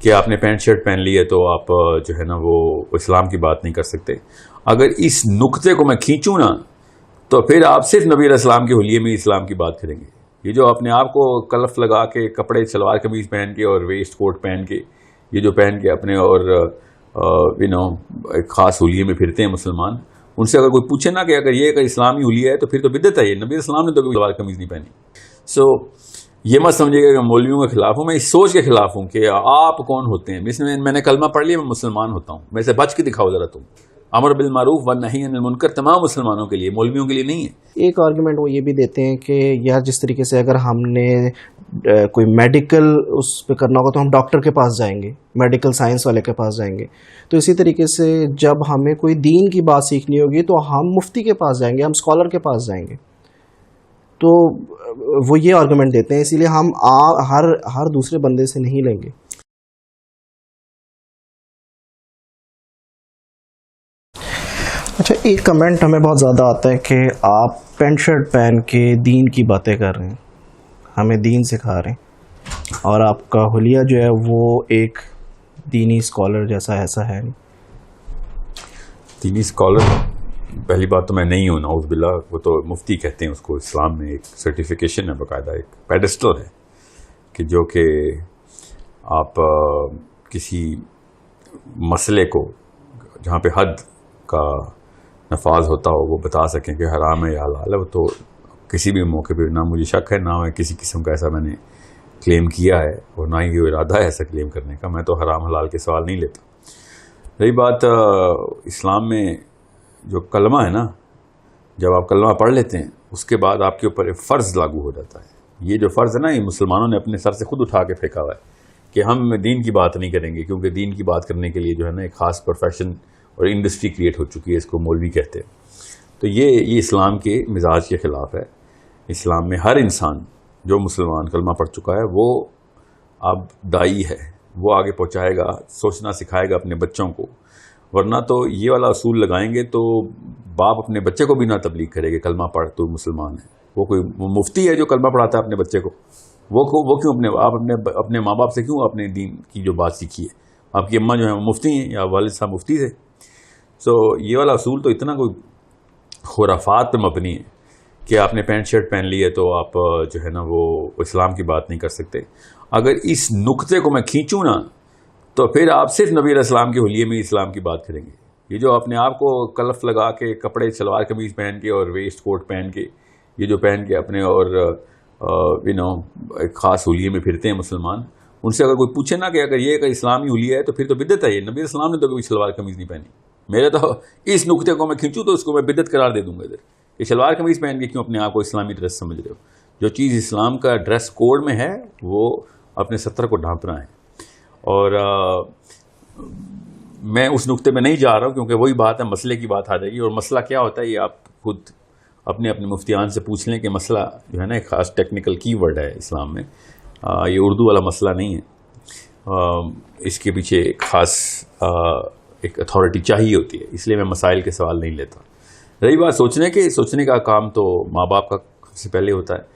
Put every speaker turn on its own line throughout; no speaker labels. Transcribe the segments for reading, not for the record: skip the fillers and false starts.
کہ آپ نے پینٹ شرٹ پہن لی ہے تو آپ جو ہے نا وہ اسلام کی بات نہیں کر سکتے. اگر اس نقطے کو میں کھینچوں نا تو پھر آپ صرف نبی علیہ السلام کے حلیے میں اسلام کی بات کریں گے. یہ جو اپنے آپ کو کلف لگا کے کپڑے شلوار قمیض پہن کے اور ویسٹ کوٹ پہن کے یہ جو پہن کے اپنے اور ایک خاص حلیے میں پھرتے ہیں مسلمان, ان سے اگر کوئی پوچھے نا کہ اگر یہ اسلامی حلیہ ہے تو پھر تو بدعت ہے. یہ نبی السلام نے تو کوئی شلوار قمیض نہیں پہنی. سو یہ مت سمجھے گا کہ مولویوں کے خلاف ہوں, میں اس سوچ کے خلاف ہوں کہ آپ کون ہوتے ہیں. میں نے کلمہ پڑھ لیا, میں مسلمان ہوتا ہوں. میں سے بچ کے دکھاؤ ذرا تم. امر بالمعروف والنہی عن المنکر تمام مسلمانوں کے لیے, مولویوں کے لیے نہیں ہے.
ایک آرگومنٹ وہ یہ بھی دیتے ہیں کہ یا جس طریقے سے اگر ہم نے کوئی میڈیکل اس پہ کرنا ہوگا تو ہم ڈاکٹر کے پاس جائیں گے, میڈیکل سائنس والے کے پاس جائیں گے. تو اسی طریقے سے جب ہمیں کوئی دین کی بات سیکھنی ہوگی تو ہم مفتی کے پاس جائیں گے, ہم اسکالر کے پاس جائیں گے. تو وہ یہ آرگومنٹ دیتے ہیں, اسی لیے ہم ہر دوسرے بندے سے نہیں لیں گے. اچھا, ایک کمنٹ ہمیں بہت زیادہ آتا ہے کہ آپ پینٹ شرٹ پہن کے دین کی باتیں کر رہے ہیں, ہمیں دین سکھا رہے ہیں, اور آپ کا حلیہ جو ہے وہ ایک دینی اسکالر جیسا ایسا ہے.
دینی اسکالر پہلی بات تو میں نہیں ہوں, نعوذ باللہ. وہ تو مفتی کہتے ہیں اس کو. اسلام میں ایک سرٹیفیکیشن ہے, باقاعدہ ایک پیڈسٹل ہے کہ جو کہ آپ کسی مسئلے کو جہاں پہ حد کا نفاذ ہوتا ہو وہ بتا سکیں کہ حرام ہے یا حلال ہے. وہ تو کسی بھی موقع پہ نہ مجھے شک ہے, نہ میں کسی قسم کا ایسا میں نے کلیم کیا ہے, اور نہ ہی وہ ارادہ ہے ایسا کلیم کرنے کا. میں تو حرام حلال کے سوال نہیں لیتا. رہی بات اسلام میں جو کلمہ ہے نا, جب آپ کلمہ پڑھ لیتے ہیں اس کے بعد آپ کے اوپر ایک فرض لاگو ہو جاتا ہے. یہ جو فرض ہے نا, یہ مسلمانوں نے اپنے سر سے خود اٹھا کے پھینکا ہوا ہے کہ ہم دین کی بات نہیں کریں گے, کیونکہ دین کی بات کرنے کے لیے جو ہے نا ایک خاص پروفیشن اور انڈسٹری کریٹ ہو چکی ہے, اس کو مولوی کہتے ہیں. تو یہ اسلام کے مزاج کے خلاف ہے. اسلام میں ہر انسان جو مسلمان کلمہ پڑھ چکا ہے وہ اب دائی ہے, وہ آگے پہنچائے گا, سوچنا سکھائے گا اپنے بچوں کو. ورنہ تو یہ والا اصول لگائیں گے تو باپ اپنے بچے کو بھی نہ تبلیغ کرے گا کلمہ پڑھ تو مسلمان ہے. وہ کوئی مفتی ہے جو کلمہ پڑھاتا ہے اپنے بچے کو, وہ کیوں اپنے ماں باپ سے کیوں اپنے دین کی جو بات سیکھی ہے؟ آپ کی اماں جو ہیں وہ مفتی ہیں یا والد صاحب مفتی تھے. سو یہ والا اصول تو اتنا کوئی خرافات پہ مبنی ہے کہ آپ نے پینٹ شرٹ پہن لی ہے تو آپ جو ہے نا وہ اسلام کی بات نہیں کر سکتے. اگر اس نقطے کو میں کھینچوں نا تو پھر آپ صرف نبی علیہ السلام کے حلیے میں اسلام کی بات کریں گے. یہ جو اپنے آپ کو کلف لگا کے کپڑے شلوار قمیض پہن کے اور ویسٹ کوٹ پہن کے یہ جو پہن کے اپنے اور ایک خاص حلیے میں پھرتے ہیں مسلمان, ان سے اگر کوئی پوچھے نا کہ اگر یہ اسلامی حلیہ ہے تو پھر تو بدعت ہے. یہ نبی علیہ السلام نے تو کوئی شلوار قمیض نہیں پہنی. میرے تو اس نقطے کو میں کھینچوں تو اس کو میں بدعت قرار دے دوں گا. ادھر یہ شلوار قمیض پہن کے کیوں اپنے آپ کو اسلامی ڈریس سمجھ رہے ہو؟ جو چیز اسلام کا ڈریس کوڈ میں ہے وہ اپنے ستر کو ڈھانپنا ہے. اور میں اس نقطے میں نہیں جا رہا ہوں کیونکہ وہی بات ہے, مسئلے کی بات آ جائے گی. اور مسئلہ کیا ہوتا ہے یہ آپ خود اپنے مفتیان سے پوچھ لیں کہ مسئلہ جو ہے نا ایک خاص ٹیکنیکل کی ورڈ ہے اسلام میں. یہ اردو والا مسئلہ نہیں ہے. اس کے پیچھے ایک خاص ایک اتھارٹی چاہیے ہوتی ہے, اس لیے میں مسائل کے سوال نہیں لیتا. رہی بات سوچنے کا کام تو ماں باپ کا سے پہلے ہوتا ہے.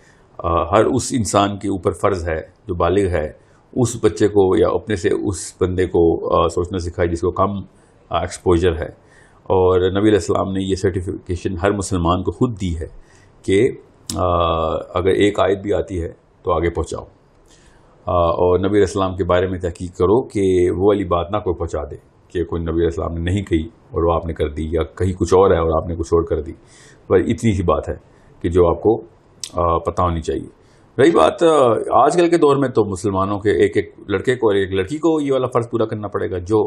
ہر اس انسان کے اوپر فرض ہے جو بالغ ہے اس بچے کو یا اپنے سے اس بندے کو سوچنا سکھائے جس کو کم ایکسپوجر ہے. اور نبی علیہ السلام نے یہ سرٹیفیکیشن ہر مسلمان کو خود دی ہے کہ اگر ایک آیت بھی آتی ہے تو آگے پہنچاؤ, اور نبی علیہ السلام کے بارے میں تحقیق کرو کہ وہ والی بات نہ کوئی پہنچا دے کہ کوئی نبی علیہ السلام نے نہیں کہی اور وہ آپ نے کر دی, یا کہیں کچھ اور ہے اور آپ نے کچھ اور کر دی. بس اتنی سی بات ہے کہ جو آپ کو پتہ ہونی چاہیے. رہی بات آج کل کے دور میں تو مسلمانوں کے ایک لڑکے کو اور ایک لڑکی کو یہ والا فرض پورا کرنا پڑے گا. جو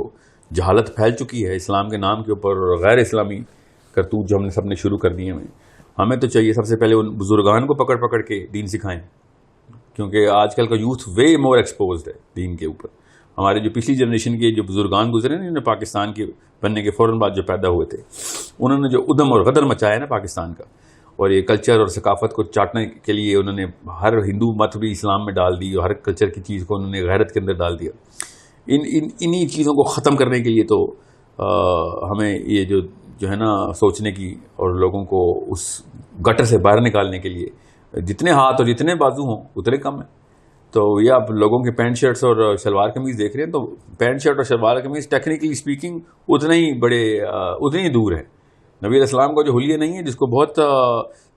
جہالت پھیل چکی ہے اسلام کے نام کے اوپر, اور غیر اسلامی کرتوت جو ہم نے سب نے شروع کر دیے ہیں, ہمیں تو چاہیے سب سے پہلے ان بزرگان کو پکڑ پکڑ کے دین سکھائیں, کیونکہ آج کل کا یوتھ وے مور ایکسپوزڈ ہے دین کے اوپر. ہمارے جو پچھلی جنریشن کے جو بزرگان گزرے نا, پاکستان کے بننے کے فوراً بعد جو پیدا ہوئے تھے, انہوں نے جو ادم اور غدر مچایا نا پاکستان کا, اور یہ کلچر اور ثقافت کو چاٹنے کے لیے انہوں نے ہر ہندو مت بھی اسلام میں ڈال دی, اور ہر کلچر کی چیز کو انہوں نے غیرت کے اندر ڈال دیا. انہی چیزوں کو ختم کرنے کے لیے تو ہمیں یہ جو ہے نا سوچنے کی اور لوگوں کو اس گٹر سے باہر نکالنے کے لیے جتنے ہاتھ اور جتنے بازو ہوں اتنے کم ہیں. تو یہ آپ لوگوں کے پینٹ شرٹس اور شلوار قمیض دیکھ رہے ہیں، تو پینٹ شرٹ اور شلوار قمیض ٹیکنیکلی اسپیکنگ اتنے ہی دور ہے. نبی علیہ السلام کا جو حلیہ نہیں ہے، جس کو بہت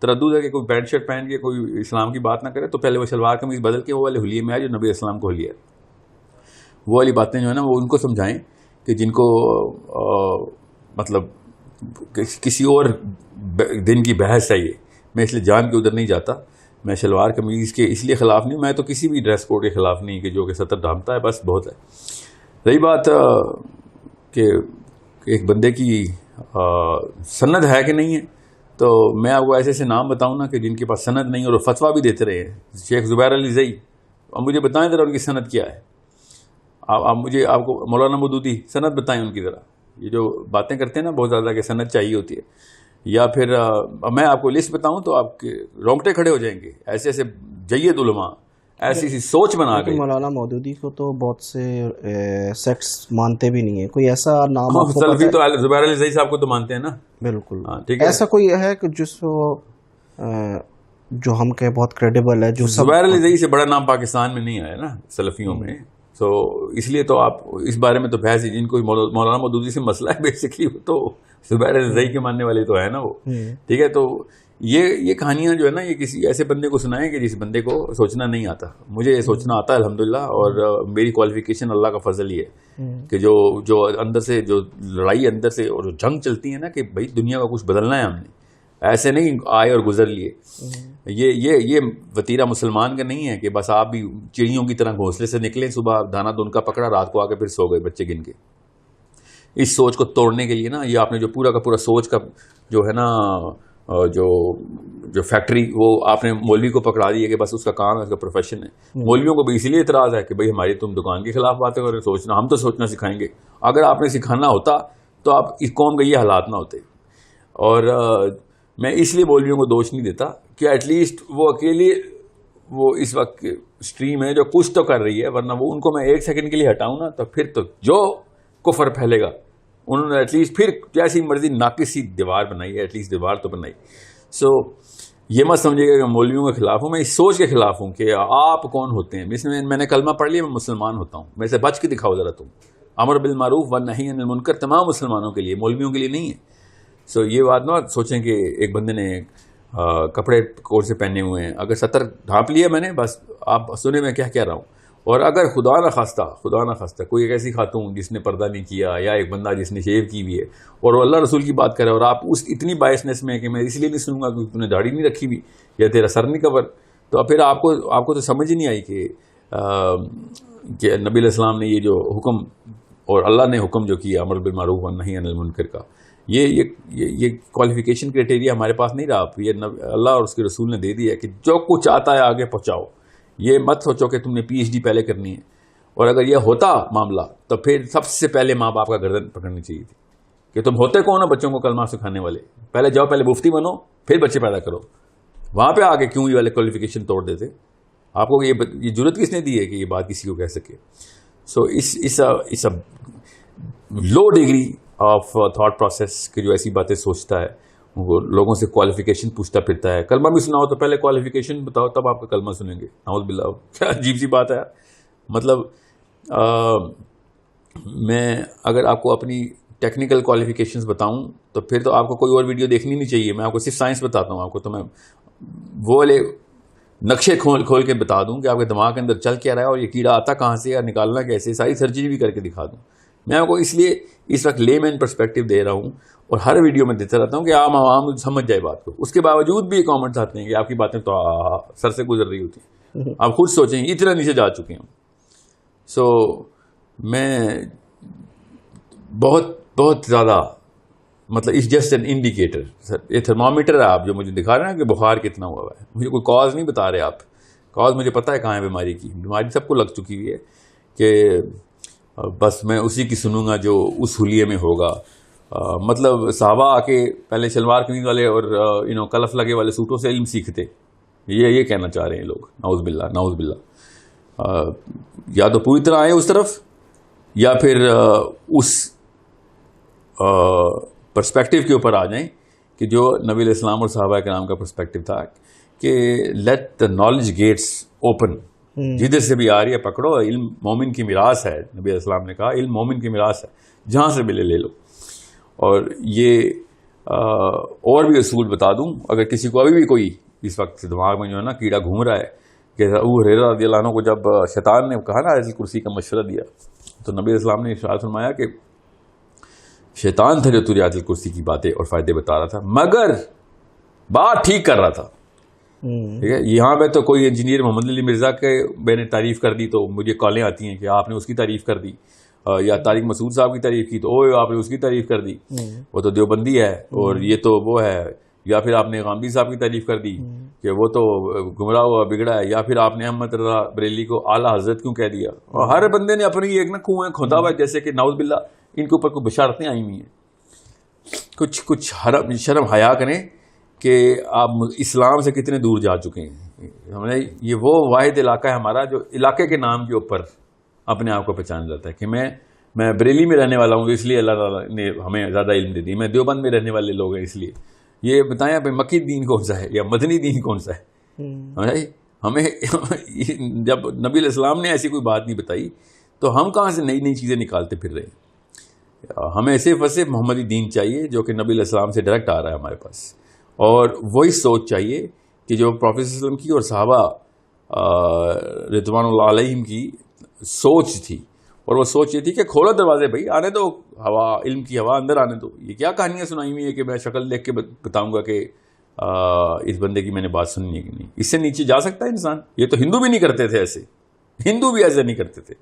تردد ہے کہ کوئی پینٹ شرٹ پہن کے کوئی اسلام کی بات نہ کرے، تو پہلے وہ شلوار قمیض بدل کے وہ والے حلیے میں آئے جو نبی علیہ السلام کو حلیہ ہے. وہ والی باتیں جو ہے نا وہ ان کو سمجھائیں کہ جن کو مطلب کسی اور دن کی بحث ہے. یہ میں اس لیے جان کے ادھر نہیں جاتا. میں شلوار قمیض کے اس لیے خلاف نہیں ہوں، میں تو کسی بھی ڈریس کوڈ کے خلاف نہیں کہ جو کہ سطر ڈھانپتا ہے، بس بہت ہے. رہی بات کہ ایک بندے کی سند ہے کہ نہیں ہے، تو میں آپ کو ایسے ایسے نام بتاؤں نا کہ جن کے پاس سند نہیں اور وہ فتویٰ بھی دیتے رہے ہیں. شیخ زبیر علی زئی، اب مجھے بتائیں ذرا ان کی سند کیا ہے. آپ کو مولانا مودودی سند بتائیں ان کی ذرا. یہ جو باتیں کرتے ہیں نا بہت زیادہ کہ سند چاہیے ہوتی ہے، یا پھر میں آپ کو لسٹ بتاؤں تو آپ کے رونگٹے کھڑے ہو جائیں گے. ایسے ایسے جید علماء ایسی سوچ بنا گئے.
مولانا مودودی کو تو بہت سے سیکٹس مانتے بھی نہیں ہیں. کوئی ایسا نام آپ کو
سلفی تو زبیر علی زئی صاحب کو تو مانتے ہیں نا.
بالکل
ٹھیک ہے.
ایسا کوئی ہے کہ جو ہم کہیں بہت کریڈیبل ہے؟ جو
زبیر علی زئی سے بڑا نام پاکستان میں نہیں آیا نا سلفیوں میں. تو اس لیے تو آپ اس بارے میں تو بحث ہی، جن کو مولانا مودودی سے مسئلہ ہے بیسکلی وہ تو زبیر علی زئی کے ماننے والے تو ہے نا وہ. ٹھیک ہے. تو یہ کہانیاں جو ہے نا یہ کسی ایسے بندے کو سنائیں کہ جس بندے کو سوچنا نہیں آتا. مجھے یہ سوچنا آتا ہے الحمدللہ، اور میری کوالیفیکیشن اللہ کا فضل ہی ہے کہ جو اندر سے جو لڑائی اندر سے اور جو جنگ چلتی ہے نا کہ بھائی دنیا کا کچھ بدلنا ہے ہم نے، ایسے نہیں آئے اور گزر لیے. یہ وتیرہ مسلمان کا نہیں ہے کہ بس آپ بھی چڑیوں کی طرح گھونسلے سے نکلیں، صبح دانا دن کا پکڑا، رات کو آ کے پھر سو گئے بچے گن کے. اس سوچ کو توڑنے کے لیے نا یہ آپ نے جو پورا کا پورا سوچ کا جو ہے نا جو فیکٹری وہ آپ نے مولوی کو پکڑا دی ہے کہ بس اس کا کام ہے، اس کا پروفیشن ہے. مولویوں کو بھی اسی لیے اعتراض ہے کہ بھئی ہماری تم دکان کے خلاف باتیں کرو. سوچنا ہم تو سوچنا سکھائیں گے. اگر آپ نے سکھانا ہوتا تو آپ اس قوم کے یہ حالات نہ ہوتے. اور میں اس لیے مولویوں کو دوش نہیں دیتا کہ ایٹ لیسٹ وہ اکیلے وہ اس وقت اسٹریم ہے جو کچھ تو کر رہی ہے، ورنہ وہ ان کو میں ایک سیکنڈ کے لیے ہٹاؤں نا تو پھر تو جو کفر پھیلے گا. انہوں نے ایٹ لیسٹ پھر جیسی مرضی ناقص سی دیوار بنائی ہے، ایٹ لیسٹ دیوار تو بنائی. سو یہ مت سمجھے گا کہ مولویوں کے خلاف ہوں، میں اس سوچ کے خلاف ہوں کہ آپ کون ہوتے ہیں. میں نے کلمہ پڑھ لیا، میں مسلمان ہوتا ہوں. میں سے بچ کے دکھاؤ ذرا تم. امر بالمعروف والنہی عن المنکر تمام مسلمانوں کے لیے، مولویوں کے لیے نہیں ہے. سو یہ بات نہ سوچیں کہ ایک بندے نے کپڑے کوٹ سے پہنے ہوئے ہیں، اگر سطر ڈھانپ لیا میں نے، بس آپ سنیں میں کیا کہہ رہا ہوں. اور اگر خدا نہ خواستہ کوئی ایک ایسی خاتون جس نے پردہ نہیں کیا، یا ایک بندہ جس نے شیو کی ہوئی ہے اور وہ اللہ رسول کی بات کرے، اور آپ اس اتنی بائسنس میں کہ میں اس لیے نہیں سنوں گا کیونکہ تم نے داڑھی نہیں رکھی ہوئی یا تیرا سر نہیں کور، تو پھر آپ کو تو سمجھ ہی نہیں آئی کہ نبی علیہ السلام نے یہ جو حکم اور اللہ نے حکم جو کیا امر بالمعروف والنہی عن المنکر کا، یہ کوالیفیکیشن کرائٹیریا ہمارے پاس نہیں رہا. یہ اللہ اور اس کے رسول نے دے دیا ہے کہ جو کچھ آتا ہے آگے پہنچاؤ. یہ مت سوچو کہ تم نے پی ایچ ڈی پہلے کرنی ہے. اور اگر یہ ہوتا معاملہ تو پھر سب سے پہلے ماں باپ کا گردن پکڑنی چاہیے تھی کہ تم ہوتے کون ہو بچوں کو کلمہ سکھانے والے. پہلے جاؤ، پہلے مفتی بنو، پھر بچے پیدا کرو. وہاں پہ آگے کیوں یہ والے کوالیفیکیشن توڑ دیتے؟ آپ کو یہ جرت کس نے دی ہے کہ یہ بات کسی کو کہہ سکے؟ سو اس low degree of thought process کہ جو ایسی باتیں سوچتا ہے، وہ لوگوں سے کوالیفیکیشن پوچھتا پھرتا ہے. کلمہ بھی سناؤ تو پہلے کوالیفیکیشن بتاؤ تب آپ کا کلمہ سنیں گے. نعوذ باللہ، کیا عجیب سی بات ہے. مطلب میں اگر آپ کو اپنی ٹیکنیکل کوالیفیکیشنز بتاؤں تو پھر تو آپ کو کوئی اور ویڈیو دیکھنی نہیں چاہیے. میں آپ کو صرف سائنس بتاتا ہوں. آپ کو تو میں وہ والے نقشے کھول کے بتا دوں کہ آپ کے دماغ کے اندر چل کیا رہا ہے اور یہ کیڑا آتا کہاں سے یا نکالنا کیسے، ساری سرجری بھی کر کے دکھا دوں. میں آپ کو اس لیے اس وقت لے مین پرسپیکٹو دے رہا ہوں اور ہر ویڈیو میں دیتا رہتا ہوں کہ عام سمجھ جائے بات کو. اس کے باوجود بھی یہ کامنٹس آتے ہیں کہ آپ کی باتیں تو سر سے گزر رہی ہوتی ہیں. آپ خود سوچیں اتنا نیچے جا چکے ہیں. سو میں بہت زیادہ مطلب اٹس جسٹ این انڈیکیٹر. یہ تھرمامیٹر ہے آپ جو مجھے دکھا رہے ہیں کہ بخار کتنا ہوا ہے. مجھے کوئی کاز نہیں بتا رہے آپ. کاز مجھے پتہ ہے کہاں ہے بیماری کی. بیماری سب کو لگ چکی ہوئی ہے کہ بس میں اسی کی سنوں گا جو اس حلیے میں ہوگا. مطلب صحابہ آ کے پہلے شلوار قمیض والے اور کلف لگے والے سوٹوں سے علم سیکھتے. یہ کہنا چاہ رہے ہیں لوگ. نعوذ باللہ. یا تو پوری طرح آئے اس طرف یا پھر اس پرسپیکٹو کے اوپر آ جائیں کہ جو نبی علیہ السلام اور صحابہ کرام کا پرسپیکٹو تھا کہ let the knowledge gets open. جدھر سے بھی آ رہی ہے پکڑو. علم مومن کی میراث ہے, نبی علیہ السلام نے کہا علم مومن کی میراث ہے, جہاں سے ملے لے لو. اور یہ اور بھی اصول بتا دوں, اگر کسی کو ابھی بھی کوئی اس وقت دماغ میں جو ہے نا کیڑا گھوم رہا ہے کہ ابو ہریرہ رضی اللہ عنہ کو جب شیطان نے کہا نا آیت الکرسی کا مشورہ دیا, تو نبی علیہ السلام نے ارشاد فرمایا کہ شیطان تھا جو تجھے آیت الکرسی کی باتیں اور فائدے بتا رہا تھا, مگر بات ٹھیک کر رہا تھا. ٹھیک ہے, یہاں پہ تو کوئی انجینئر محمد علی مرزا کے میں نے تعریف کر دی تو مجھے کالیں آتی ہیں کہ آپ نے اس کی تعریف کر دی, یا طارق مسعود صاحب کی تعریف کی تو آپ نے اس کی تعریف کر دی, وہ تو دیوبندی ہے اور یہ تو وہ ہے. یا پھر آپ نے غامدی صاحب کی تعریف کر دی کہ وہ تو گمراہ ہوا بگڑا ہے. یا پھر آپ نے احمد رضا بریلی کو اعلیٰ حضرت کیوں کہہ دیا. اور ہر بندے نے اپنی ایک نا کنویں کھودا ہوا ہے, جیسے کہ نعوذ باللہ ان کے اوپر کوئی بشارتیں آئی ہوئی ہیں. کچھ شرم حیا کریں کہ آپ اسلام سے کتنے دور جا چکے ہیں. ہم نے یہ وہ واحد علاقہ ہے ہمارا جو علاقے کے نام کے اوپر اپنے آپ کو پہچان جاتا ہے کہ میں بریلی میں رہنے والا ہوں, اس لیے اللہ تعالیٰ نے ہمیں زیادہ علم دے دی. میں دیوبند میں رہنے والے لوگ ہیں اس لیے. یہ بتائیں اب مکی دین کون سا ہے یا مدنی دین کون سا ہے. ہمیں جب نبی علیہ السلام نے ایسی کوئی بات نہیں بتائی تو ہم کہاں سے نئی نئی چیزیں نکالتے پھر رہے ہیں. ہمیں صرف اور صرف محمدی دین چاہیے جو کہ نبی علیہ السلام سے ڈائریکٹ آ رہا ہے ہمارے پاس, اور وہی سوچ چاہیے کہ جو پروفیٹ صلی اللہ علیہ وسلم کی اور صحابہ رضوان اللہ علیہم کی سوچ تھی. اور وہ سوچ یہ تھی کہ کھولو دروازے بھائی, آنے دو ہوا, علم کی ہوا اندر آنے دو. یہ کیا کہانیاں سنائی ہوئی ہے کہ میں شکل دیکھ کے بتاؤں گا کہ اس بندے کی میں نے بات سننی ہے کہ نہیں. اس سے نیچے جا سکتا ہے انسان. یہ تو ہندو بھی نہیں کرتے تھے ایسے, ہندو بھی ایسے نہیں کرتے تھے.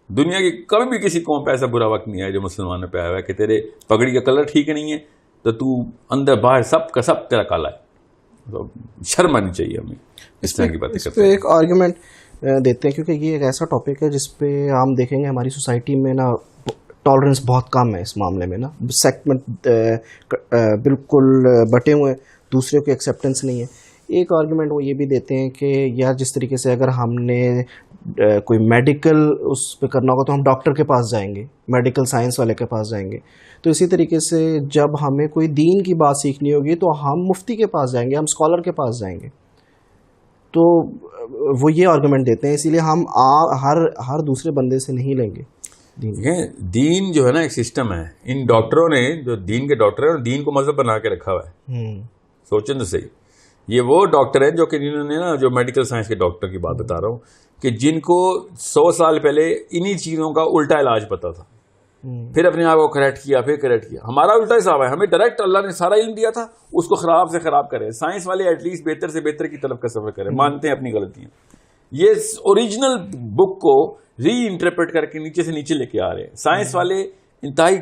دنیا کی کبھی بھی کسی قوم پہ ایسا برا وقت نہیں آیا جو مسلمانوں پہ آیا ہوا ہے کہ تیرے پگڑی کا کلر ٹھیک نہیں ہے تو اندر باہر سب کا سب تیرا کالا ہے. شرم آنی چاہیے ہمیں اس طرح کی باتیں کرتے ہیں.
ایک آرگیومنٹ دیتے ہیں کیونکہ یہ ایک ایسا ٹاپک ہے جس پہ ہم دیکھیں گے ہماری سوسائٹی میں نا ٹالرنس بہت کم ہے اس معاملے میں نا. سیگمنٹ بالکل بٹے ہوئے, دوسرے کو ایکسیپٹنس نہیں ہے. ایک آرگیومنٹ وہ یہ بھی دیتے ہیں کہ یار جس طریقے سے اگر ہم نے کوئی میڈیکل اس پہ کرنا ہوگا تو ہم ڈاکٹر کے پاس جائیں گے, میڈیکل سائنس والے کے پاس جائیں گے. تو اسی طریقے سے جب ہمیں کوئی دین کی بات سیکھنی ہوگی تو ہم مفتی کے پاس جائیں گے, ہم اسکالر کے پاس جائیں گے. تو وہ یہ آرگومنٹ دیتے ہیں, اسی لیے ہم ہر دوسرے بندے سے نہیں لیں گے.
دین جو ہے نا ایک سسٹم ہے. ان ڈاکٹروں نے جو دین کے ڈاکٹر ہیں دین کو مذہب بنا کے رکھا ہوا ہے. سوچیں تو صحیح, یہ وہ ڈاکٹر ہیں جو کہ جنہوں نے نا جو میڈیکل سائنس کے ڈاکٹر کی بات بتا رہا ہوں کہ جن کو 100 سال پہلے انہی چیزوں کا الٹا علاج پتا تھا, پھر اپنے آپ کو کریکٹ کیا, پھر کریکٹ کیا. ہمارا الٹا حساب ہے, ہمیں ڈائریکٹ اللہ نے سارا علم دیا تھا, اس کو خراب سے خراب کرے. سائنس والے ایٹ لیسٹ بہتر سے بہتر کی طرف کا سفر کریں, مانتے ہیں اپنی غلطیاں. یہ اوریجنل بک کو ری انٹرپریٹ کر کے نیچے سے نیچے لے کے آ رہے ہیں. سائنس والے انتہائی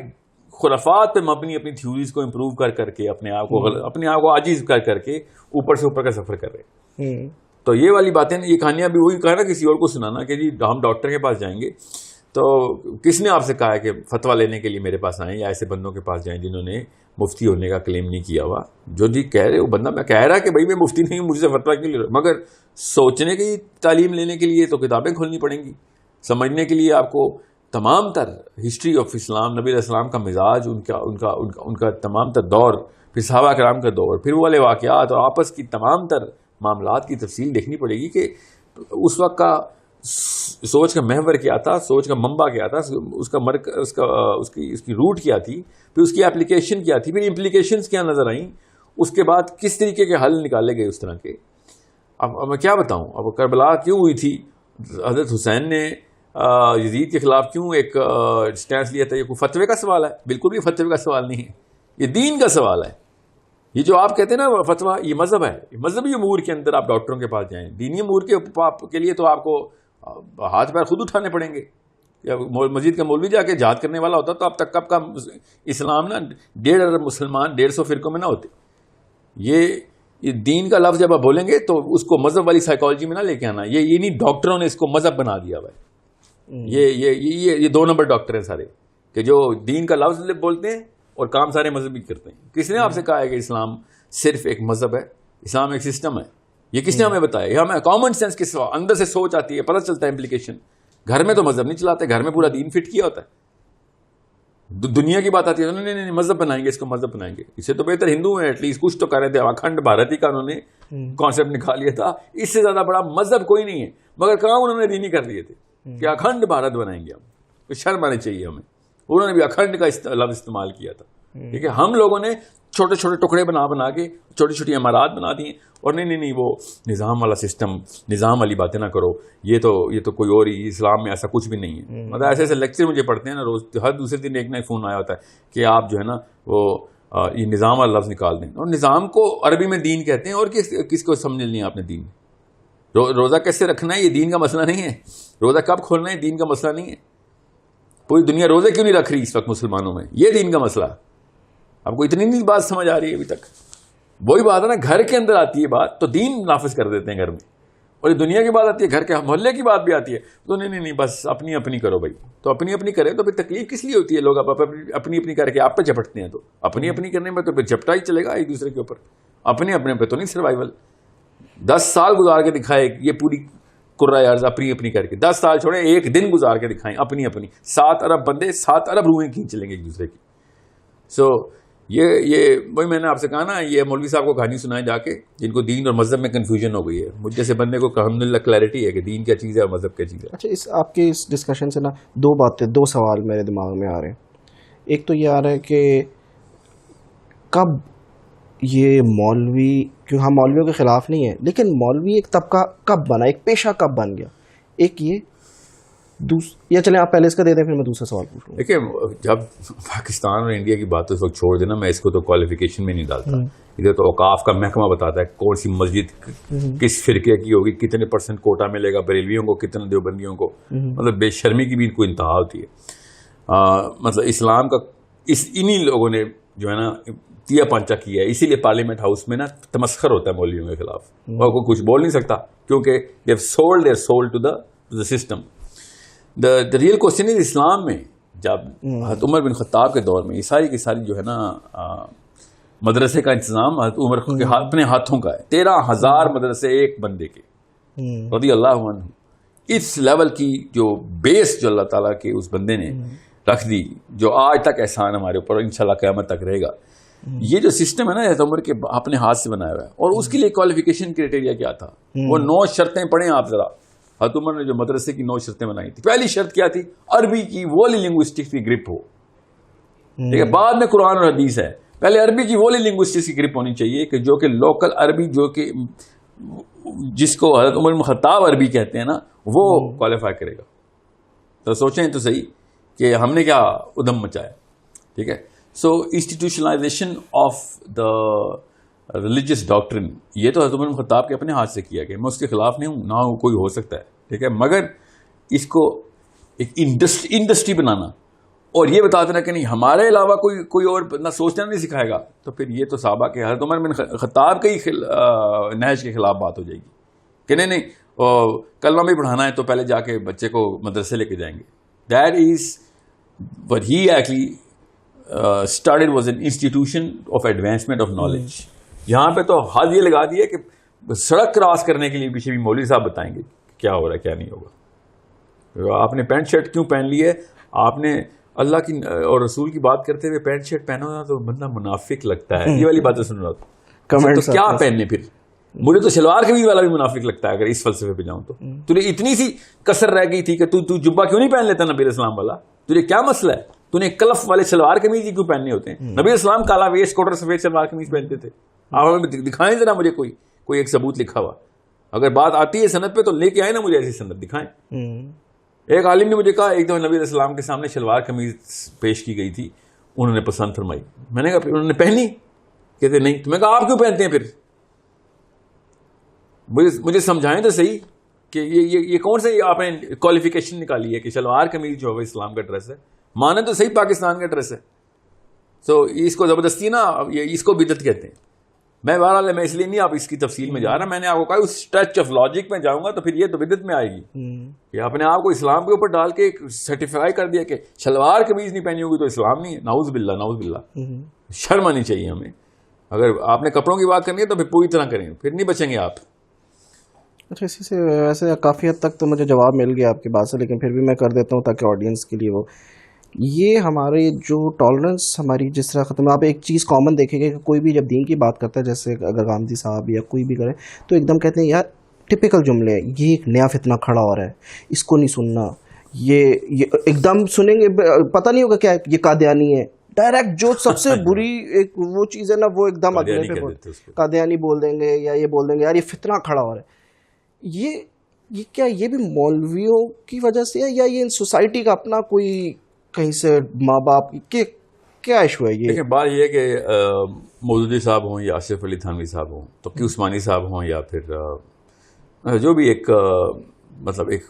خرافات پہ مبنی اپنی تھیوریز کو امپروو کر کے اپنے آپ کو عاجز کر کے اوپر سے اوپر کا سفر کر رہے ہیں. تو یہ والی باتیں, یہ کہانیاں بھی وہی کہا نا کسی اور کو سنانا کہ جی ہم ڈاکٹر کے پاس جائیں گے. تو کس نے آپ سے کہا ہے کہ فتویٰ لینے کے لیے میرے پاس آئیں, یا ایسے بندوں کے پاس جائیں جنہوں نے مفتی ہونے کا کلیم نہیں کیا ہوا. جو جی کہہ رہے وہ بندہ میں کہہ رہا کہ بھائی میں مفتی نہیں ہوں, مجھ سے فتویٰ کیوں لے رہا, مگر سوچنے کی تعلیم لینے کے لیے تو کتابیں کھولنی پڑیں گی. سمجھنے کے لیے آپ کو تمام تر ہسٹری آف اسلام, نبی علیہ السلام کا مزاج, ان کا تمام تر دور, پھر صحابہ کرام کا دور, پھر وہ والے واقعات اور آپس کی تمام تر معاملات کی تفصیل دیکھنی پڑے گی کہ اس وقت کا سوچ کا محور کیا تھا, سوچ کا منبع کیا تھا, اس کی روٹ کیا تھی, پھر اس کی اپلیکیشن کیا تھی, پھر امپلیکیشنز کیا نظر آئیں, اس کے بعد کس طریقے کے حل نکالے گئے اس طرح کے. اب میں کیا بتاؤں, اب کربلا کیوں ہوئی تھی, حضرت حسین نے یزید کے خلاف کیوں ایک سٹینس لیا تھا. یہ کوئی فتوے کا سوال ہے؟ بالکل بھی فتوے کا سوال نہیں ہے, یہ دین کا سوال ہے. یہ جو آپ کہتے ہیں نا فتویٰ, یہ مذہب ہے. مذہبی امور کے اندر آپ ڈاکٹروں کے پاس جائیں, دینی امور کے لیے تو آپ کو ہاتھ پیر خود اٹھانے پڑیں گے. یا مسجد کا مولوی جا کے جہاد کرنے والا ہوتا تو اب تک کب کا اسلام نا 1.5 ارب مسلمان 150 فرقوں میں نہ ہوتے. یہ دین کا لفظ جب آپ بولیں گے تو اس کو مذہب والی سائیکالوجی میں نہ لے کے آنا. یہ نہیں ڈاکٹروں نے اس کو مذہب بنا دیا ہوا ہے. یہ 2 نمبر ڈاکٹر ہیں سارے کہ جو دین کا لفظ بولتے ہیں اور کام سارے مذہبی کرتے ہیں. کس نے آپ سے کہا ہے کہ اسلام صرف ایک مذہب ہے؟ اسلام ایک سسٹم ہے. یہ کس نے ہمیں بتایا؟ یہ ہمیں کامن سینس کے سوا اندر سے سوچ آتی ہے, پتہ چلتا ہے امپلیکیشن. گھر میں تو مذہب نہیں چلاتے, گھر میں پورا دین فٹ کیا ہوتا ہے. دنیا کی بات آتی ہے نہیں مذہب بنائیں گے, اس کو مذہب بنائیں گے. اس سے تو بہتر ہندو ہیں, ایٹ لیسٹ کچھ تو کر رہے تھے. اکھنڈ بھارتی کا انہوں نے کانسیپٹ نکال لیا تھا. اس سے زیادہ بڑا مذہب کوئی نہیں ہے. مگر کام انہوں نے دینی کر لیے تھے کہ اکھنڈ بھارت بنائیں گے ہم, تو شرم آنی چاہیے ہمیں. انہوں نے بھی اکھنڈ کا لفظ استعمال کیا تھا. ٹھیک ہے, ہم لوگوں نے چھوٹے چھوٹے ٹکڑے بنا کے چھوٹی چھوٹی عمارات بنا دیے, اور نہیں وہ نظام والا سسٹم, نظام والی باتیں نہ کرو, یہ تو کوئی اور ہی, اسلام میں ایسا کچھ بھی نہیں ہے. مطلب ایسے لیکچر مجھے پڑھتے ہیں نا روز, ہر دوسرے دن ایک نہ فون آیا ہوتا ہے کہ آپ جو ہے نا وہ یہ نظام والا لفظ نکال دیں, اور نظام کو عربی میں دین کہتے ہیں, اور کس کو سمجھ لیا آپ نے دین. روزہ کیسے رکھنا ہے یہ دین کا مسئلہ نہیں ہے, روزہ کب کھولنا ہے دین کا مسئلہ نہیں ہے. پوری دنیا روزے کیوں نہیں رکھ رہی اس وقت مسلمانوں میں, یہ دین کا مسئلہ. آپ کو اتنی نہیں بات سمجھ آ رہی ہے ابھی تک. وہی بات ہے نا, گھر کے اندر آتی ہے بات تو دین نافذ کر دیتے ہیں گھر میں, اور یہ دنیا کی بات آتی ہے, گھر کے محلے کی بات بھی آتی ہے تو نہیں بس اپنی اپنی کرو بھائی. تو اپنی اپنی کریں تو پھر تکلیف کس لیے ہوتی ہے؟ لوگ اپنی اپنی کر کے آپ پہ جھپٹتے ہیں, تو اپنی اپنی کرنے میں تو پھر جھپٹا ہی چلے گا ایک دوسرے کے اوپر. اپنے پہ تو نہیں سروائیول. 10 سال گزار کے دکھائے یہ پوری قرۂ ارض اپنی اپنی کر کے, 10 سال چھوڑیں, ایک دن گزار کے دکھائیں اپنی اپنی. 7 ارب بندے 7 ارب روحیں کھینچ لیں گے ایک دوسرے کی. سو یہ وہی میں نے آپ سے کہا نا, یہ مولوی صاحب کو کہانی سنائے جا کے جن کو دین اور مذہب میں کنفیوژن ہو گئی ہے. مجھ جیسے بندے کو الحمدللہ کلیئرٹی ہے کہ دین کیا چیز ہے اور مذہب کیا چیز ہے.
اچھا, آپ کے اس ڈسکشن سے نا 2 سوال میرے دماغ میں آ رہے ہیں. ایک تو یہ آ رہا ہے کہ کب یہ مولوی, کیوں ہم مولویوں کے خلاف نہیں ہیں, لیکن مولوی ایک طبقہ کب بنا, ایک پیشہ کب بن گیا, ایک یہ. یا چلیں آپ پہلے اس کا دے دیں پھر میں دوسرا سوال پوچھوں.
دیکھیں, جب پاکستان اور انڈیا کی بات اس وقت چھوڑ دینا, میں اس کو تو کوالیفیکیشن میں نہیں ڈالتا. ادھر تو اوقاف کا محکمہ بتاتا ہے کون سی مسجد کس فرقے کی ہوگی, کتنے % کوٹا ملے گا بریلویوں کو, کتنے دیوبندیوں کو. مطلب بے شرمی کی بھی ان کو انتہا ہوتی ہے. مطلب اسلام کا انہی لوگوں نے جو ہے نا تیا پانچا کیا ہے. اسی لیے پارلیمنٹ ہاؤس میں نا تمسخر ہوتا ہے مولویوں کے خلاف, اور کوئی کچھ بول نہیں سکتا کیونکہ they have sold their soul to the system. The real question is اسلام میں جب حضرت عمر بن خطاب کے دور میں یہ ساری کی ساری جو ہے نا مدرسے کا انتظام حضرت عمر کے اپنے ہاتھوں کا ہے. 13,000 مدرسے ایک بندے کے رضی اللہ عنہ. اس لیول کی جو بیس جو اللہ تعالیٰ کے اس بندے نے رکھ دی, جو آج تک احسان ہمارے اوپر انشاءاللہ قیامت تک رہے گا. یہ جو سسٹم ہے نا حضرت عمر کے اپنے ہاتھ سے بنایا ہوا ہے, اور اس کے لیے کوالیفیکیشن کرائٹیریا کیا تھا, وہ 9 شرطیں پڑھیں آپ ذرا. حضرت عمر نے جو مدرسے کی 9 شرطیں بنائی تھی, پہلی شرط کیا تھی, عربی کی وہلی لنگوسٹکس کی گرپ ہو. ٹھیک ہے, بعد میں قرآن اور حدیث ہے, پہلے عربی کی وہلی لنگوسٹکس کی گرپ ہونی چاہیے کہ جو کہ لوکل عربی, جو کہ جس کو حضرت عمر بن خطاب عربی کہتے ہیں نا, وہ کوالیفائی کرے گا. تو سوچیں تو صحیح کہ ہم نے کیا ادھم مچایا. ٹھیک ہے, سو انسٹیٹیوشنلائزیشن آف دا ریلیجیس ڈاکٹرن, یہ تو حضرت عمر بن خطاب کے اپنے ہاتھ سے کیا گیا. میں اس کے خلاف نہیں ہوں, نہ کوئی ہو سکتا ہے. ٹھیک ہے, مگر اس کو ایک انڈسٹری بنانا اور یہ بتا دینا کہ نہیں ہمارے علاوہ کوئی اور نہ سوچنا نہیں سکھائے گا, تو پھر یہ تو صحابہ کے حضرت عمر بن خطاب کے ہی نہج کے خلاف بات ہو جائے گی کہ نہیں کلمہ بھی پڑھانا ہے تو پہلے جا کے بچے کو مدرسے لے کے جائیں گے. That is what he actually started was an institution of advancement of knowledge. یہاں پہ تو حد یہ لگا دی ہے کہ سڑک کراس کرنے کے لیے پیچھے بھی مولوی صاحب بتائیں گے کیا ہو رہا ہے کیا نہیں ہوگا. آپ نے پینٹ شرٹ کیوں پہن لی ہے, آپ نے اللہ کی اور رسول کی بات کرتے ہوئے پینٹ شرٹ پہنا ہونا تو بندہ منافق لگتا ہے. یہ والی باتیں سن رہا تھا, تو کیا پہننے پھر. مجھے تو شلوار قمیض والا بھی منافق لگتا ہے اگر اس فلسفے پہ جاؤں تو. تجھے اتنی سی کسر رہ گئی تھی کہ تو جبہ کیوں نہیں پہن لیتا نبی اسلام والا, تجھے کیا مسئلہ ہے, تو نے کلف والے شلوار قمیض ہی کیوں پہننے ہوتے ہیں. نبی اسلام کالا ویسٹ کوٹ اور سفید شلوار قمیض پہنتے تھے. آپ ہمیں دکھائیں ذرا مجھے کوئی ایک ثبوت لکھا ہوا. اگر بات آتی ہے سند پہ تو لے کے آئے نا مجھے ایسی سند دکھائیں. ایک عالم نے مجھے کہا ایک دفعہ نبی اسلام کے سامنے شلوار قمیض پیش کی گئی تھی, انہوں نے پسند فرمائی. میں نے کہا پھر انہوں نے پہنی, کہتے نہیں. تو میں کہا آپ کیوں پہنتے ہیں پھر, مجھے سمجھائیں تو صحیح کہ یہ کون سے آپ نے کوالیفیکیشن نکالی ہے کہ شلوار قمیض جو ہے اسلام کا ڈریس ہے, مانے تو صحیح پاکستان کا ڈریس ہے. سو اس کو زبردستی نا اس کو بدعت کہتے ہیں. میں بہرحال میں اس لیے نہیں آپ اس کی تفصیل میں جا رہا, میں نے آپ کو کہا اس ٹچ آف لاجک میں جاؤں گا تو پھر یہ تو بدعت میں آئے گی کہ اپنے آپ کو اسلام کے اوپر ڈال کے سرٹیفائی کر دیا کہ شلوار قمیض نہیں پہنی ہوگی تو اسلام نہیں ہے. نعوذ باللہ نعوذ باللہ, شرم آنی چاہیے ہمیں. اگر آپ نے کپڑوں کی بات کرنی ہے تو پھر پوری طرح کریں, پھر نہیں بچیں گے آپ.
اچھا, اسی سے ویسے کافی حد تک تو مجھے جواب مل گیا آپ کی بات سے, لیکن پھر بھی میں کر دیتا ہوں تاکہ آڈینس کے لیے وہ یہ ہمارے جو ٹالرنس ہماری جس طرح ختم. آپ ایک چیز کامن دیکھیں گے کہ کوئی بھی جب دین کی بات کرتا ہے, جیسے اگر گاندھی صاحب یا کوئی بھی کرے تو ایک دم کہتے ہیں یار ٹپیکل جملے ہیں, یہ ایک نیا فتنہ کھڑا ہو رہا ہے, اس کو نہیں سننا, یہ ایک دم سنیں گے پتہ نہیں ہوگا کیا یہ قادیانی ہے, ڈائریکٹ جو سب سے بری ایک وہ چیز ہے نا وہ ایک دم اگلے پہ قادیانی بول دیں گے, یا یہ بول دیں گے یار یہ فتنہ کھڑا ہو رہا ہے. یہ کیا یہ بھی مولویوں کی وجہ سے ہے, یا یہ سوسائٹی کا اپنا کوئی کہیں سے ماں باپ کے کیا ایشو ہے؟ یہ
دیکھیں بات یہ ہے کہ مودودی صاحب ہوں یا آصف علی تھانوی صاحب ہوں, تقی عثمانی صاحب ہوں, یا پھر جو بھی ایک مطلب ایک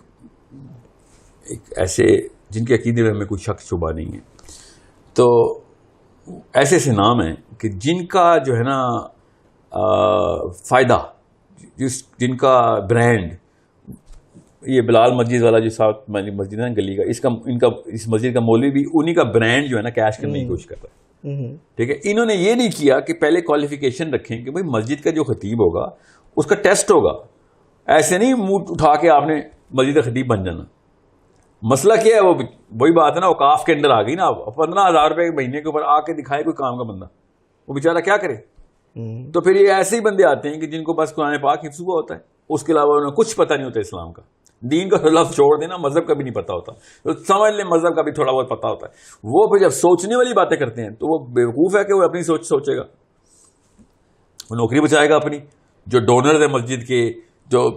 ایسے جن کے عقیدے میں ہمیں کوئی شک شبہ نہیں ہے, تو ایسے ایسے نام ہیں کہ جن کا جو ہے نا فائدہ, جن کا برانڈ, یہ بلال مسجد والا جو ساتھ مسجد ہے گلی کا, اس مسجد کا مولوی بھی انہی کا برانڈ جو ہے نا کیش کرنے کی کوشش کرتا ہے. ٹھیک ہے, انہوں نے یہ نہیں کیا کہ پہلے کوالیفیکیشن رکھیں کہ بھائی مسجد کا جو خطیب ہوگا اس کا ٹیسٹ ہوگا. ایسے نہیں منہ اٹھا کے آپ نے مسجد کا خطیب بن جانا. مسئلہ کیا ہے, وہی بات ہے نا, اوقاف کے اندر آ گئی نا. 15,000 روپے مہینے کے اوپر آ کے دکھائے کوئی کام کا بندہ, وہ بیچارہ کیا کرے؟ تو پھر یہ ایسے ہی بندے آتے ہیں کہ جن کو بس قرآن پاک حفظ ہوا ہوتا ہے, اس کے علاوہ انہیں کچھ پتہ نہیں ہوتا اسلام کا. دین کا لفظ چھوڑ دینا, مذہب کا بھی نہیں پتا ہوتا, تو سمجھ لیں مذہب کا بھی تھوڑا بہت پتا ہوتا ہے. وہ پھر جب سوچنے والی باتیں کرتے ہیں تو وہ بیوقوف ہے کہ وہ اپنی سوچ سوچے گا, وہ نوکری بچائے گا اپنی. جو ڈونرز ہیں مسجد کے, جو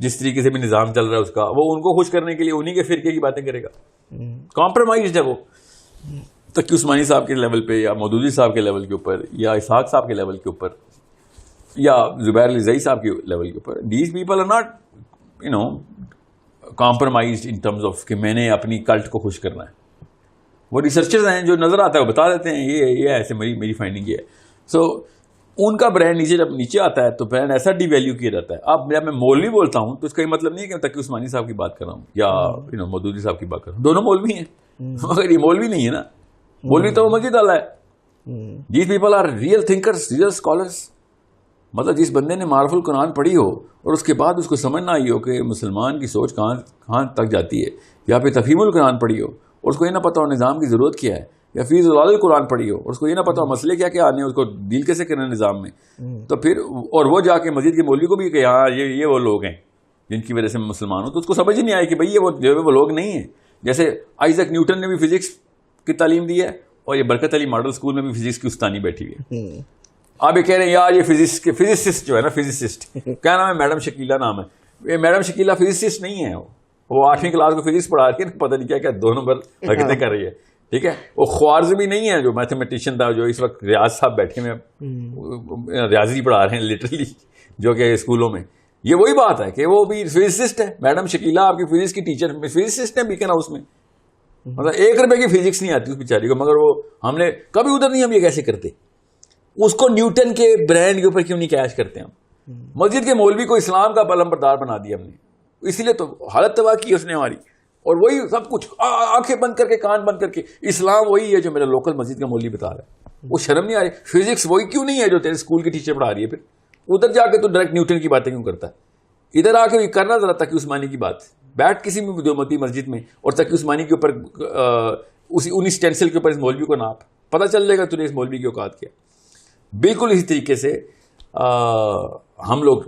جس طریقے سے بھی نظام چل رہا ہے اس کا, وہ ان کو خوش کرنے کے لیے انہی کے فرقے کی باتیں کرے گا. کمپرومائزڈ ہے وہ, تقی عثمانی صاحب کے لیول پہ, یا مودودی صاحب کے لیول کے اوپر, یا اسحاق صاحب کے لیول کے اوپر, یا زبیر علی زئی صاحب کے لیول کے اوپر. These people are not compromised in terms of کہ میں نے اپنی کلٹ کو خوش کرنا ہے. وہ ریسرچرز ہیں, جو نظر آتا ہے وہ بتا دیتے ہیں یہ ایسے میری فائنڈنگ یہ ہے. سو ان کا برانڈ جب نیچے آتا ہے تو برانڈ ایسا ڈی ویلیو کیا جاتا ہے. اب جب میں مولوی بولتا ہوں تو اس کا یہ مطلب نہیں ہے کہ میں تقی عثمانی صاحب کی بات کر رہا ہوں یا مودودی صاحب کی بات کر رہا ہوں. دونوں مولوی ہیں, مگر یہ مولوی نہیں ہے نا. مولوی تو وہ مسجد والا ہے. These people are real thinkers, real scholars. مطلب جس بندے نے معرف القرآن پڑھی ہو اور اس کے بعد اس کو سمجھ نہ آئی ہو کہ مسلمان کی سوچ کہاں تک جاتی ہے, یا پھر تفہیم القرآن پڑھی ہو اور اس کو یہ نہ پتا ہو نظام کی ضرورت کیا ہے, یا فی ضلال القرآن پڑھی ہو اور اس کو یہ نہ پتا ہو مسئلے کیا کیا آنے ہیں, اس کو ڈیل کیسے کرنا نظام میں, تو پھر اور وہ جا کے مسجد کے مولوی کو بھی کہ ہاں یہ وہ لوگ ہیں جن کی وجہ سے میں مسلمان ہوں, تو اس کو سمجھ ہی نہیں آئی کہ بھائی یہ وہ لوگ نہیں ہیں. جیسے آئزیک نیوٹن نے بھی فزکس کی تعلیم دی ہے, اور یہ برکت علی ماڈل اسکول میں بھی فزکس کی استانی بیٹھی ہوئی ہے. آپ یہ کہہ رہے ہیں یار یہ فزسسٹ جو ہے نا, فزسسٹ کیا نام ہے, میڈم شکیلہ نام ہے. یہ میڈم شکیلہ فزسسٹ نہیں ہے, وہ 8ویں کلاس کو فزکس پڑھا کے پتہ نہیں کیا 2 نمبر حرکتیں کر رہی ہے. ٹھیک ہے, وہ خوارزمی نہیں ہے جو میتھمیٹیشین تھا, جو اس وقت ریاض صاحب بیٹھے ہوئے ریاضی پڑھا رہے ہیں لٹرلی, جو کہ اسکولوں میں. یہ وہی بات ہے کہ وہ بھی فزسسٹ ہے. میڈم شکیلہ آپ کی فزکس کی ٹیچر فزسسٹ ہے بیکن ہاؤس میں. مطلب 1 روپے کی فزکس نہیں آتی اس بیچاری کو, مگر وہ ہم نے کبھی ادھر نہیں, ہم یہ کیسے کرتے, اس کو نیوٹن کے برانڈ کے اوپر کیوں نہیں کیش کرتے ہم. مسجد کے مولوی کو اسلام کا علم بردار بنا دیا ہم نے, اسی لیے تو حالت تباہ کی اس نے ہماری. اور وہی سب کچھ آنکھیں بند کر کے کان بند کر کے اسلام وہی ہے جو میرا لوکل مسجد کا مولوی بتا رہا ہے. وہ شرم نہیں آ رہی. فزکس وہی کیوں نہیں ہے جو تیرے اسکول کی ٹیچر پڑھا رہی ہے, پھر ادھر جا کے تو ڈائریکٹ نیوٹن کی باتیں کیوں کرتا ہے. ادھر آ کے کرنا ذرا تقی عثمانی کی بات, بیٹھ کسی بھی دیوبندی مسجد میں اور تقی عثمانی کے اوپر انہی اسٹینسل کے اوپر اس مولوی کو ناپ, پتہ چل جائے گا تجھے اس مولوی کی اوقات کیا. بالکل اسی طریقے سے ہم لوگ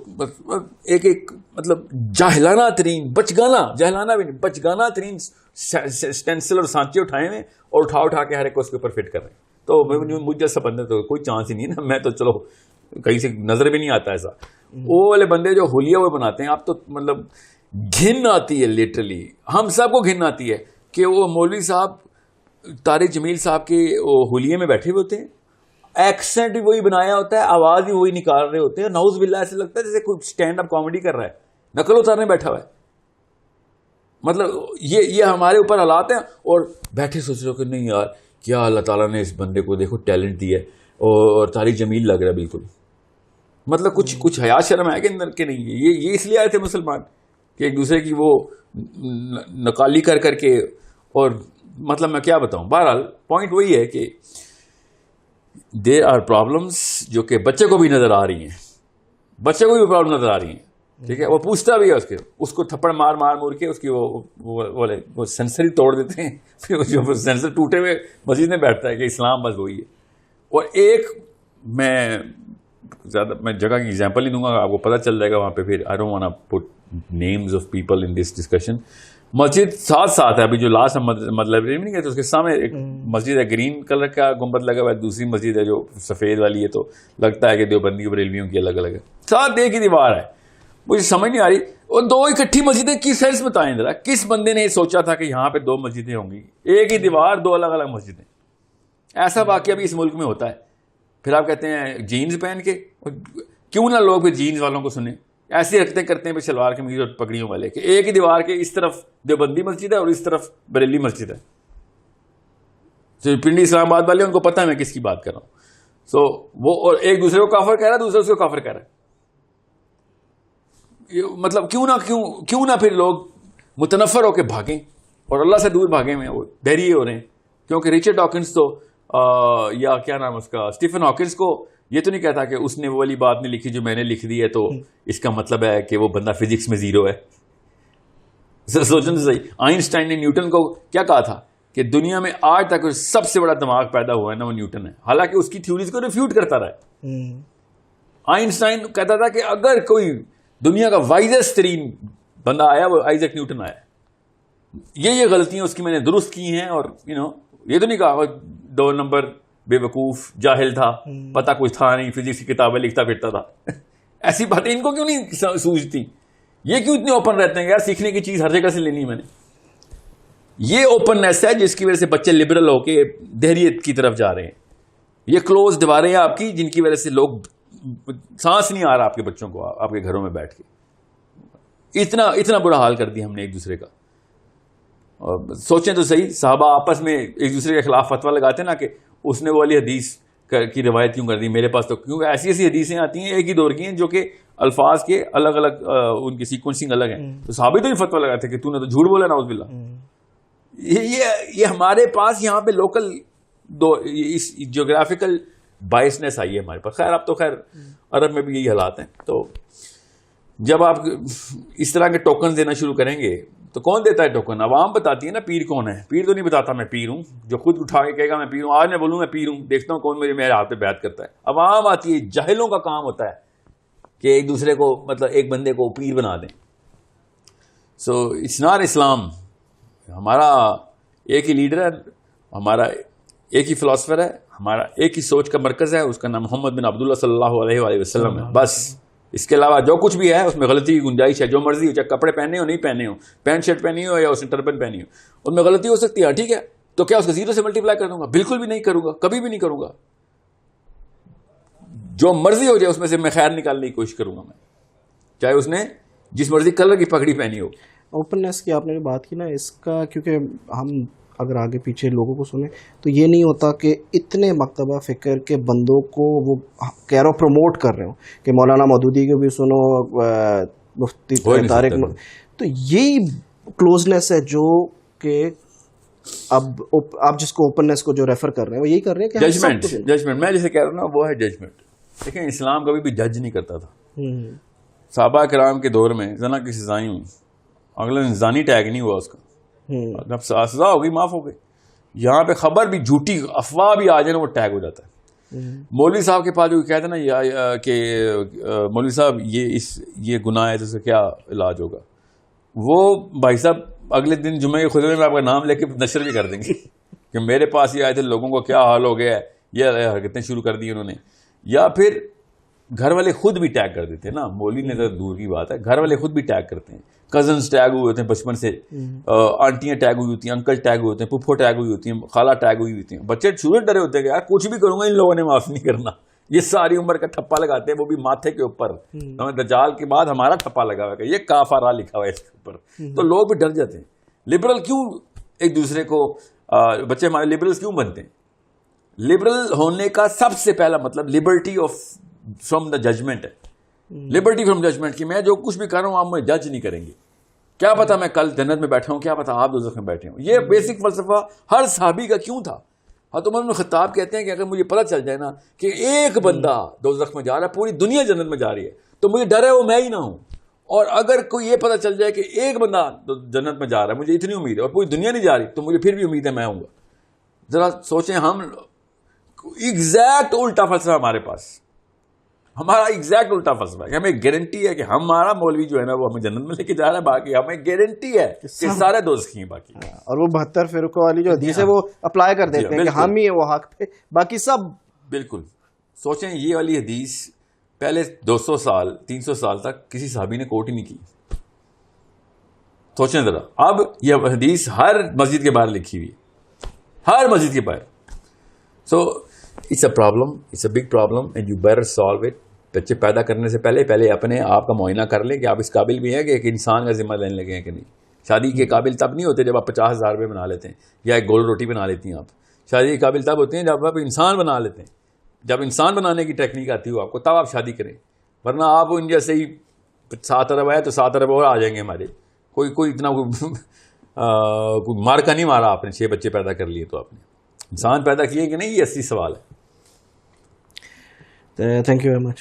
ایک مطلب جاہلانہ ترین جہلانہ بھی نہیں, بچگانہ ترین سٹینسل اور سانچے اٹھائے ہیں اور اٹھا کے ہر ایک کو اس کے اوپر فٹ کر رہے ہیں. تو مجھ جیسا بندے تو کوئی چانس ہی نہیں نا, میں تو چلو کہیں سے نظر بھی نہیں آتا ایسا. وہ والے بندے جو حلیہ وہ بناتے ہیں, آپ تو مطلب گھن آتی ہے لٹرلی, ہم سب کو گھن آتی ہے کہ وہ مولوی صاحب طارق جمیل صاحب کے حلیے میں بیٹھے ہوئے ہوتے ہیں, ایکسنٹ بھی وہی بنایا ہوتا ہے, آواز بھی وہی نکال رہے ہوتے ہیں, نعوذ باللہ ایسے لگتا ہے جیسے کوئی اسٹینڈ اپ کامیڈی کر رہا ہے, نقل اتارنے بیٹھا ہوا ہے. مطلب یہ ہمارے اوپر حالات ہیں, اور بیٹھے سوچ رہے ہو کہ نہیں یار کیا اللہ تعالیٰ نے اس بندے کو دیکھو ٹیلنٹ دیا ہے, اور طارق جمیل لگ رہا ہے بالکل. مطلب کچھ حیا شرم ہے کہ اندر کے نہیں. یہ اس لیے آئے تھے مسلمان کہ ایک دوسرے کی وہ نقالی کر کے, اور مطلب میں کیا بتاؤں. بہرحال پوائنٹ وہی ہے کہ دیر آر پرابلمس جو کہ بچے کو بھی نظر آ رہی ہیں, بچے کو بھی پرابلم نظر آ رہی ہیں. ٹھیک ہے, وہ پوچھتا بھی ہے اس کو تھپڑ مار مور کے اس کی وہ سینسر ہی توڑ دیتے ہیں, پھر جو سینسر ٹوٹے ہوئے مسجد میں بیٹھتا ہے کہ اسلام بس وہی ہے. اور ایک میں زیادہ میں جگہ کی ایگزامپل ہی دوں گا, آپ کو پتہ چل جائے گا وہاں پہ. پھر I don't want to put names of people in this discussion. مسجد ساتھ ساتھ ہے, ابھی جو لاسٹ مطلب نہیں کہتے, اس کے سامنے ایک مسجد ہے گرین کلر کا گنبد لگا ہوا ہے, دوسری مسجد ہے جو سفید والی ہے, تو لگتا ہے کہ دیوبندی اور بریلویوں کی الگ الگ ہے, ساتھ ایک ہی دیوار ہے. مجھے سمجھ نہیں آ رہی وہ دو اکٹھی مسجدیں کس سینس بتائیں ذرا, کس بندے نے سوچا تھا کہ یہاں پہ 2 مسجدیں ہوں گی, ایک ہی دیوار 2 الگ الگ مسجدیں. ایسا واقعہ بھی اس ملک میں ہوتا ہے. پھر آپ کہتے ہیں جینز پہن کے, کیوں نہ لوگ پھر جینز والوں کو سنیں, ایسے رکھتے کرتے ہیں پھر شلوار قمیض اور پگڑیوں والے, کہ ایک ہی دیوار کے اس طرف دیوبندی مسجد ہے اور اس طرف بریلی مسجد ہے. پنڈی اسلام آباد والے ان کو پتہ ہے میں کس کی بات کر رہا ہوں. سو وہ اور ایک دوسرے کو کافر کہہ رہا ہے, دوسرے اس کو کافر کہہ رہا ہے. مطلب کیوں نہ پھر لوگ متنفر ہو کے بھاگیں اور اللہ سے دور بھاگیں میں وہ دہریے ہو رہے ہیں. کیونکہ ریچرڈ ڈاکنز تو یا کیا نام اس کا اسٹیفن ہاکنز کو یہ تو نہیں کہتا کہ اس نے وہ والی بات نہیں لکھی جو میں نے لکھ دی ہے, تو اس کا مطلب ہے کہ وہ بندہ فزکس میں 0 ہے. سوچنے سے صحیح, آئنسٹائن نے نیوٹن کو کیا کہا تھا کہ دنیا میں آج تک سب سے بڑا دماغ پیدا ہوا ہے نا وہ نیوٹن ہے, حالانکہ اس کی تھیوریز کو ریفیوٹ کرتا رہا. آئنسٹائن کہتا تھا کہ اگر کوئی دنیا کا وائزسٹ ترین بندہ آیا وہ آئزیک نیوٹن آیا, یہ غلطیاں اس کی میں نے درست کی ہیں. اور یہ تو نہیں کہا 2 نمبر بے وقوف جاہل تھا, پتہ کچھ تھا نہیں, فزکس کی کتابیں لکھتا پھرتا تھا. ایسی باتیں ان کو کیوں نہیں سوچتی, یہ کیوں اتنے اوپن رہتے ہیں یار, سیکھنے کی چیز ہر جگہ سے لینی ہے میں نے. یہ اوپننیس ہے جس کی وجہ سے بچے لبرل ہو کے دہریت کی طرف جا رہے ہیں. یہ کلوز دیواریں ہیں آپ کی جن کی وجہ سے لوگ سانس نہیں آ رہا آپ کے بچوں کو آپ کے گھروں میں بیٹھ کے. اتنا برا حال کر دیا ہم نے ایک دوسرے کا. اور سوچیں تو صحیح, صحابہ آپس میں ایک دوسرے کے خلاف فتویٰ لگاتے نا کہ اس نے وہ والی حدیث کی روایت کیوں کر دی میرے پاس, تو کیونکہ ایسی حدیثیں آتی ہیں ایک ہی دور کی ہیں جو کہ الفاظ کے الگ الگ ان کی سیکوینسنگ الگ ہیں. تو صحابہ تو ہی فتویٰ لگاتے کہ تو نے تو جھوٹ بولا نعوذ باللہ. یہ ہمارے پاس یہاں پہ لوکل اس جیوگرافیکل بائسنس آئی ہے ہمارے پاس. خیر اب تو خیر عرب میں بھی یہی حالات ہیں. تو جب آپ اس طرح کے ٹوکن دینا شروع کریں گے تو کون دیتا ہے ٹوکن؟ عوام بتاتی ہے نا پیر کون ہے. پیر تو نہیں بتاتا میں پیر ہوں, جو خود اٹھا کے کہے گا میں پیر ہوں. آج میں بولوں میں پیر ہوں, دیکھتا ہوں کون میرے ہاتھ پہ بیعت کرتا ہے. عوام آتی ہے, جاہلوں کا کام ہوتا ہے کہ ایک دوسرے کو مطلب ایک بندے کو پیر بنا دیں. سو اٹس ناٹ اسلام. ہمارا ایک ہی لیڈر ہے, ہمارا ایک ہی فلاسفر ہے, ہمارا ایک ہی سوچ کا مرکز ہے, اس کا نام محمد بن عبداللہ صلی اللہ علیہ وآلہ وسلم ہے. بس اس کے علاوہ جو کچھ بھی ہے اس میں غلطی کی گنجائش ہے. جو مرضی ہو, چاہے کپڑے پہنے ہو نہیں پہنے ہو, پینٹ شرٹ پہنی ہو یا اس نے ٹربن پہنی ہو, اس میں غلطی ہو سکتی ہے, ٹھیک ہے. تو کیا اس کو 0 سے ملٹیپلائی کر دوں گا؟ بالکل بھی نہیں کروں گا, کبھی بھی نہیں کروں گا. جو مرضی ہو جائے اس میں سے میں خیر نکالنے کی کوشش کروں گا میں, چاہے اس نے جس مرضی کلر کی پگڑی پہنی ہو.
اوپننیس کی آپ نے بات کی نا, اس کا کیونکہ ہم اگر آگے پیچھے لوگوں کو سنیں تو یہ نہیں ہوتا کہ اتنے مکتبہ فکر کے بندوں کو وہ کہہ رہا پروموٹ کر رہے ہوں کہ مولانا مودودی کو بھی سنو, مفتی طارق, تو یہی کلوزنس ہے جو کہ اب آپ جس کو اوپننیس کو جو ریفر کر رہے ہیں وہ یہی کر رہے ہیں کہ
ججمنٹ میں جسے کہہ رہا ہوں نا وہ ہے ججمنٹ. دیکھیں اسلام کبھی بھی جج نہیں کرتا تھا. صحابہ کرام کے دور میں زنا کی سزائیں ہوئی, اگلے دن زانی ٹیگ نہیں ہوا اس کا, جب سزا ہو گئی معاف ہو گئی. یہاں پہ خبر بھی جھوٹی افواہ بھی آ جائے نا وہ ٹیگ ہو جاتا ہے. مولوی صاحب کے پاس جو کہتے ہیں نا کہ مولوی صاحب یہ گناہ ہے تو اس کا کیا علاج ہوگا, وہ بھائی صاحب اگلے دن جمعے کے خطبے میں آپ کا نام لے کے نشر بھی کر دیں گے کہ میرے پاس یہ آئے تھے, لوگوں کو کیا حال ہو گیا ہے, یہ حرکتیں شروع کر دی انہوں نے. یا پھر گھر والے خود بھی ٹیگ کر دیتے ہیں نا, مولوی نے تو دور کی بات ہے, گھر والے خود بھی ٹیگ کرتے ہیں. کزنز ٹیگ ہوئے ہوتے ہیں بچپن سے, آنٹیاں ٹیگ ہوئی ہوتی ہیں, انکل ٹیگ ہوئے ہوتے ہیں, پھپھو ٹیگ ہوئی ہوتی ہیں, خالہ ٹیگ ہوئی ہوتی ہیں. بچے شروع ڈرے ہوتے ہیں کہ یار کچھ بھی کروں گا ان لوگوں نے معاف نہیں کرنا. یہ ساری عمر کا ٹھپا لگاتے ہیں, وہ بھی ماتھے کے اوپر. دجال کے بعد ہمارا ٹھپا لگا ہوا ہے, یہ کافارہ لکھا ہوا ہے اس کے اوپر. تو لوگ بھی ڈر جاتے ہیں. لبرل کیوں ایک دوسرے کو, بچے ہمارے لبرلز کیوں بنتے ہیں؟ لبرل ہونے کا سب سے پہلا مطلب liberty of from the judgement ہے. لبرٹی فرام ججمنٹ کی میں جو کچھ بھی کر رہا ہوں آپ مجھے جج نہیں کریں گے. کیا پتا میں کل جنت میں بیٹھا ہوں, کیا پتا آپ دوزخ میں بیٹھے ہوں. یہ بیسک فلسفہ ہر صحابی کا کیوں تھا. حضرت عمر بن خطاب کہتے ہیں کہ اگر مجھے پتہ چل جائے نا کہ ایک بندہ دوزخ میں جا رہا ہے, پوری دنیا جنت میں جا رہی ہے, تو مجھے ڈر ہے وہ میں ہی نہ ہوں. اور اگر کوئی یہ پتہ چل جائے کہ ایک بندہ جنت میں جا رہا ہے, مجھے اتنی امید ہے, اور پوری دنیا نہیں جا رہی, تو مجھے پھر بھی امید ہے میں ہوں گا. ذرا سوچیں, ہم ایگزیکٹ الٹا فلسفہ ہمارے پاس. ہمارا ایگزیکٹ الٹا فلسفہ ہے کہ ہمیں گارنٹی ہے کہ ہمارا مولوی جو ہے نا وہ ہمیں جنت میں لے کے جا رہا ہے, باقی ہمیں گارنٹی ہے کہ سارے دوست ہی ہیں باقی.
اور وہ 72 فرقوں والی جو حدیث ہے وہ اپلائی کر دیتے ہیں کہ ہم ہی ہیں وہ حق پہ, باقی سب.
بالکل. سوچیں یہ والی حدیث پہلے 200 سال 300 سال تک کسی صحابی نے کوٹ ہی نہیں کی. سوچیں ذرا, اب یہ حدیث ہر مسجد کے باہر لکھی ہوئی ہے, ہر مسجد کے باہر. So it's a problem, it's a big problem and you better solve it. بچے پیدا کرنے سے پہلے اپنے آپ کا معائنہ کر لیں کہ آپ اس قابل بھی ہیں کہ ایک انسان کا ذمہ لینے لگے ہیں کہ نہیں. شادی کے قابل تب نہیں ہوتے جب آپ 50,000 روپے بنا لیتے ہیں یا ایک گول روٹی بنا لیتی ہیں. آپ شادی کے قابل تب ہوتے ہیں جب آپ انسان بنا لیتے ہیں. جب انسان بنانے کی ٹیکنیک آتی ہو آپ کو, تب آپ شادی کریں, ورنہ آپ ان جیسے ہی 7 ارب آئے تو 7 ارب اور آ جائیں گے ہمارے. کوئی اتنا کوئی مار کا نہیں مارا آپ نے, 6 بچے پیدا کر لیے تو آپ نے انسان پیدا کیے کہ نہیں, یہ اصلی سوال ہے.
Thank you very much.